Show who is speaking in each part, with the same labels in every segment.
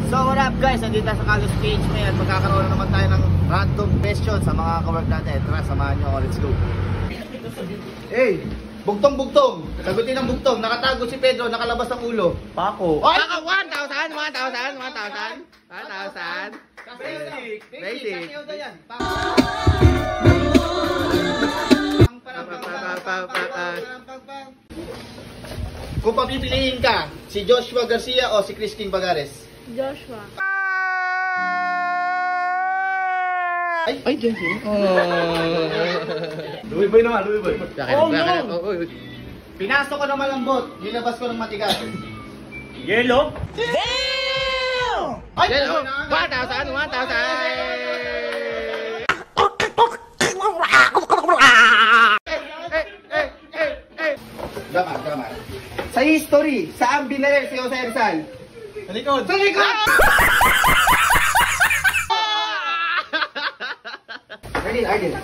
Speaker 1: So what up guys, nandito sa Carlos Page ngayon. Magkakaroon naman tayo ng random question sa mga kawork natin. Tara, samahan nyo ako, let's go. Hey, bugtong-bugtong. Sagutin ng bugtong. Nakatago si Pedro, nakalabas ang ulo. Pako. Oy! 1,000. Basic. Kung papipiliin ka, si Joshua Garcia o si Chris King Bagares?
Speaker 2: Joshua.
Speaker 1: Ay, Joshua.
Speaker 3: Louie Boy naman, Louie Boy.
Speaker 1: Oh, no! Pinasok ko ng malambot, nilabas ko ng matigas.
Speaker 3: Yellow?
Speaker 1: Damn! Ay,
Speaker 4: Yellow! 1,000!
Speaker 1: Drama. Sa history, saan binaril si Jose Rizal?
Speaker 3: Sa likod!
Speaker 1: Sa likod! Arden.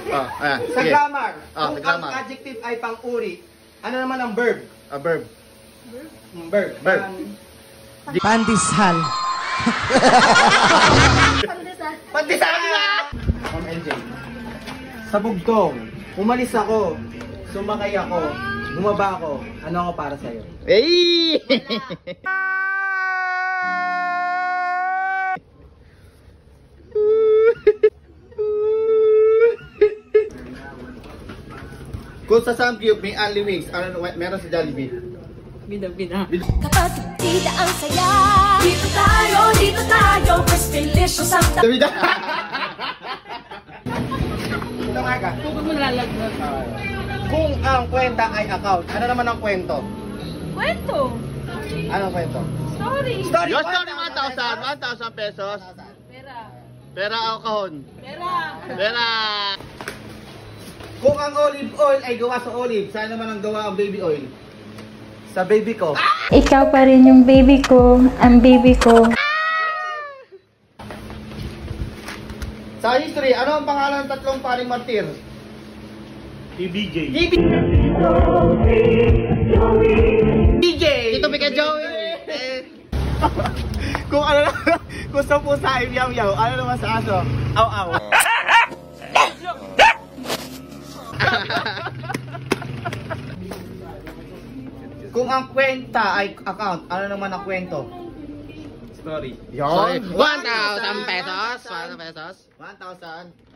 Speaker 1: Sa grammar,
Speaker 4: sa
Speaker 1: kung
Speaker 4: grammar.
Speaker 1: ang adjective ay pang-uri, ano naman ang verb?
Speaker 4: A verb.
Speaker 1: Verb.
Speaker 2: Pandesal.
Speaker 1: Pandesal! Ma'am NJ. Sa bugtong, umalis ako, sumakay ako, bumaba ako, ano ako para sa'yo?
Speaker 4: Hey!
Speaker 1: Kung sa Samgyup may only wings, ano meron si Jollibee?
Speaker 2: Bida.
Speaker 5: Kapag tita ang saya, dito tayo, mas delicious ang
Speaker 1: Davida! Ito nga ka.
Speaker 2: Huwag mo nalalaglag.
Speaker 1: Kung ang kwenta ay account, ano naman ang kwento?
Speaker 2: Kwento.
Speaker 1: Anong kwento?
Speaker 2: Story.
Speaker 4: Your story 1,000 pesos.
Speaker 2: Pera.
Speaker 4: Pera o kahon? Pera.
Speaker 1: Kung ang olive oil ay gawa sa olive, saan naman ang gawa ang baby oil? Sa baby ko.
Speaker 6: Ikaw pa rin yung baby ko, ang baby ko.
Speaker 1: Sa history, ano ang pangalan ng tatlong paring martir?
Speaker 3: TBJ.
Speaker 1: DJ!
Speaker 4: Tito Mika Joey.
Speaker 1: Kung ano lang, kung sa pusa ay yaw-yaw, ano naman sa aso? Aw-aw. Kung ang kwenta ay account, ano naman ang kwento?
Speaker 3: Story.
Speaker 4: Sorry.
Speaker 1: Yon!
Speaker 4: 1,000 pesos.
Speaker 1: 1,000.